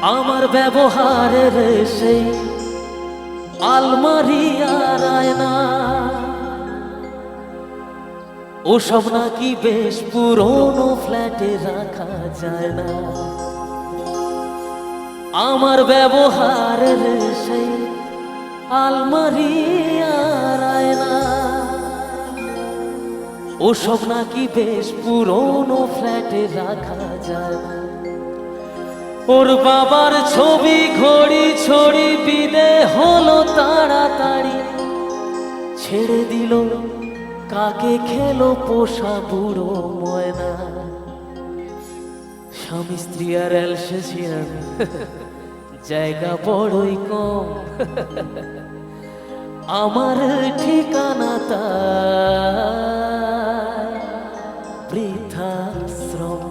আমার ব্যবহারের সেই আলমারি আর আয়না ওসব নাকি বেশ পুরনো ফ্ল্যাটে রাখা যায় না। আমার ব্যবহারের সেই আলমারি আর আয়না ওসব নাকি বেশ পুরনো ফ্ল্যাটে রাখা যায় না। ওর বাবার ছবি ঘড়ি ছড়ি বিদে হলো তাড়াতাড়ি, ছেড়ে দিল কাকে খেলো পোষা বুড়ো ময়না। স্বামী স্ত্রী আর অ্যালসেশিয়ান জায়গা বড়ই কম, আমার ঠিকানা তাই বৃদ্ধাশ্রম।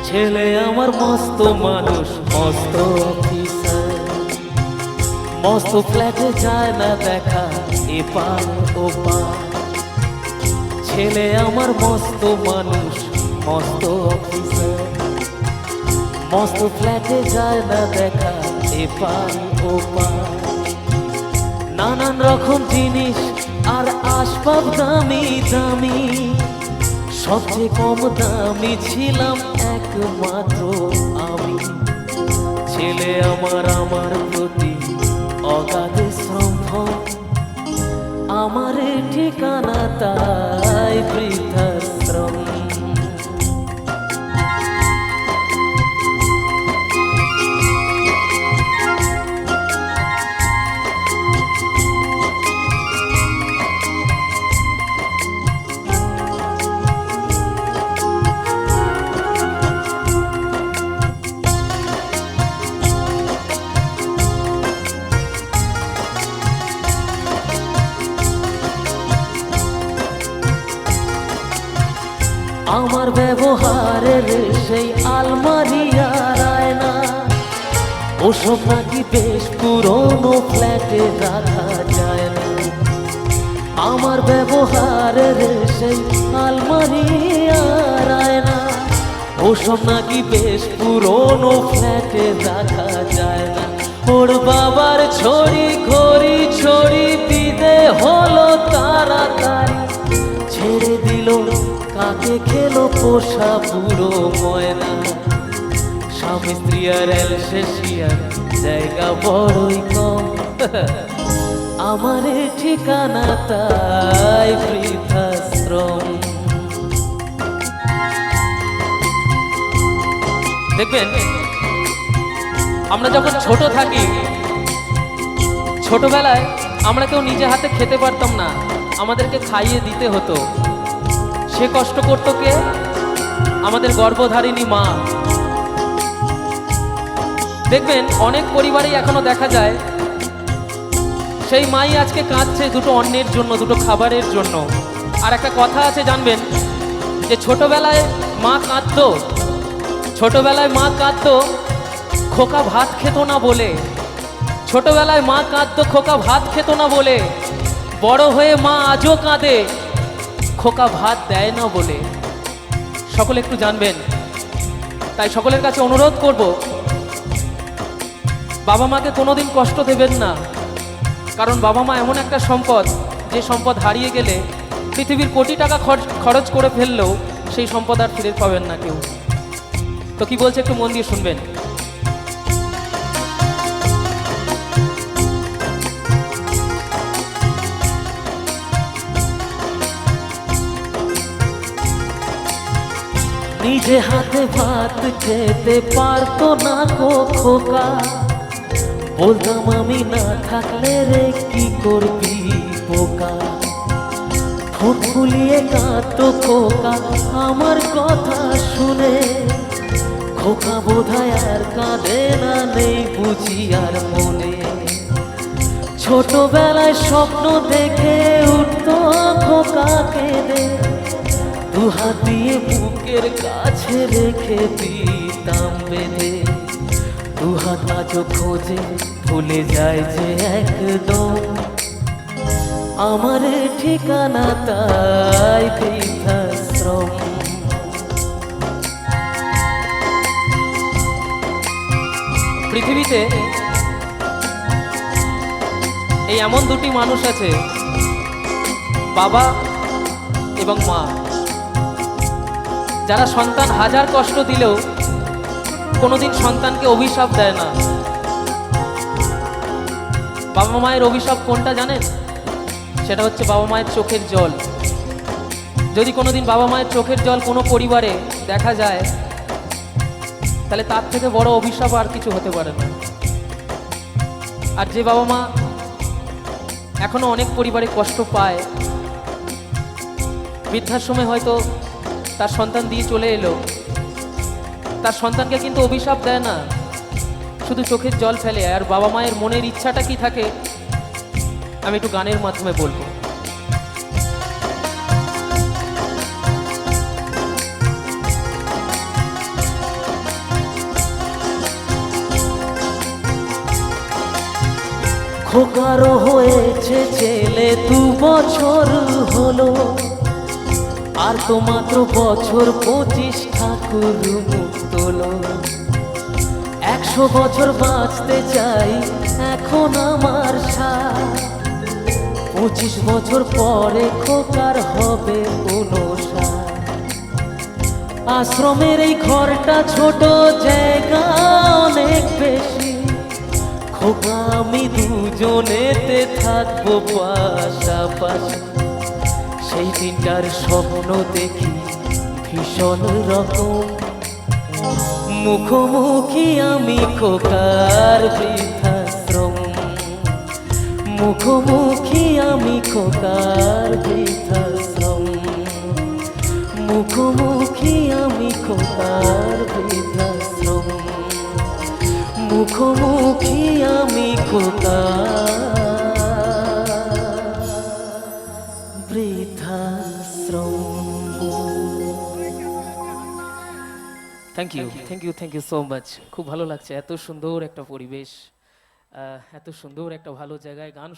ছেলে আমার মস্ত মানুষ, মস্ত অফিসার, মস্ত ফ্ল্যাটে যায় না দেখা এপার ওপার। ছেলে আমার মস্ত মানুষ, মস্ত অফিসার, মস্ত ফ্ল্যাটে যায় না দেখা এপার ওপার। নানান রকম জিনিস আর আসবাব দামি দামি, সবচেয়ে কম দামি ছিলাম একমাত্র আমি। ছেলে আমার আমার প্রতি অগাধ শ্রদ্ধা, আমার ঠিকানা তাই বৃদ্ধাশ্রম। আমার ব্যবহারের সেই আলমারি আর আয়না ওসব নাকি বেশ পুরনো ফ্ল্যাটে রাখা যায় না। আমার ব্যবহারের সেই আলমারি আর আয়না ওসব নাকি বেশ পুরনো ফ্ল্যাটে রাখা যায় না। ওর বাবার ছড়ি ঘড়ি ছড়ি বিদে হলো তাড়াতাড়ি, ছেড়ে দিল কাকে খেলো পোষা বুড়ো ময়না। স্বামী স্ত্রী আর অ্যালসেশিয়ান জায়গা বড়ই কম, আমার ঠিকানা তাই বৃদ্ধাশ্রম। দেখবেন আমরা যখন ছোট থাকি, ছোটবেলায় আমরা কেউ নিজে হাতে খেতে পারতাম না, আমাদেরকে খাইয়ে দিতে হতো। সে কষ্ট করত কে? আমাদের গর্ভধারিণী মা। দেখবেন অনেক পরিবারেই এখনো দেখা যায় সেই মাই আজকে কাঁদছে দুটো অন্নের জন্য, দুটো খাবারের জন্য। আর একটা কথা আছে জানবেন, যে ছোটবেলায় মা কাঁদতো, ছোটবেলায় মা কাঁদতো খোকা ভাত খেত না বলে। ছোটবেলায় মা কাঁদতো খোকা ভাত খেত না বলে, বড় হয়ে মা আজও কাঁদে খোকা ভাত দেয় না বলে। সকলে একটু জানবেন, তাই সকলের কাছে অনুরোধ করব, বাবা মাকে কোনোদিন কষ্ট দেবেন না। কারণ বাবা মা এমন একটা সম্পদ, যে সম্পদ হারিয়ে গেলে পৃথিবীর কোটি টাকা খরচ করে ফেললেও সেই সম্পদ আর ফিরে পাবেন না কেউ। তো কি বলছে একটু মন দিয়ে শুনবেন। নিজে হাতে ভাত খেতে পারতো না গো খোকা, বলতাম আমি না থাকলে রে কি করবি বোকা। ঠোঁট ফুলিয়ে কাঁদতো খোকা আমার কথা শুনে, খোকা বোধহয় আর কাঁদে না, নেই বুঝি আর মনে। ছোটবেলায় স্বপ্ন দেখে উঠতো খোকাকে দে, দু হাত দিয়ে বুকের কাছে রেখে দিতাম বেঁধে। দু হাত আজও খোঁজে ভুলে যায় যে একদম, আমার ঠিকানা তাই বৃদ্ধাশ্রম। পৃথিবীতে এই এমন দুটি মানুষ আছে, বাবা এবং মা, যারা সন্তান হাজার কষ্ট দিলেও কোনোদিন সন্তানকে অভিশাপ দেয় না। বাবা মায়ের অভিশাপ কোনটা জানেন? সেটা হচ্ছে বাবা মায়ের চোখের জল। যদি কোনোদিন বাবা মায়ের চোখের জল কোনো পরিবারে দেখা যায়, তাহলে তার থেকে বড় অভিশাপ আর কিছু হতে পারে না। আর যে বাবা মা এখনো অনেক পরিবারে কষ্ট পায়, বৃদ্ধাশ্রমে হয়তো তার সন্তান দিয়ে চলে এলো, তার সন্তানকে কিন্তু অভিশাপ দেয় না, শুধু চোখের জল ফেলে। আর বাবা মায়ের মনের ইচ্ছাটা কি থাকে আমি একটু গানের মাধ্যমে বলবো। খোকারও হয়েছে ছেলে 2 বছর হলো, আর তো মাত্র বছর 25 ঠাকুর মুখ তোলো। 100 বছর বাঁচতে চাই এখন আমার সাথ, 25 বছর পরে খোকার হবে 59। আশ্রমের এই ঘরটা ছোট, জায়গা অনেক বেশি, খোকা আমি দুজনেতে থাকবো পাশাপাশি। সেই দিনটার স্বপ্ন দেখি ভীষণ রকম, মুখোমুখি আমি খোকার বৃদ্ধাশ্রম, মুখোমুখি আমি খোকার বৃদ্ধাশ্রম, মুখোমুখি আমি খোকার বৃদ্ধাশ্রম, মুখোমুখি আমি খোকার বৃদ্ধাশ্রম। Thank you, thank you, thank you so much. খুব ভালো লাগছে, এত সুন্দর একটা পরিবেশ, এত সুন্দর একটা ভালো জায়গায় গান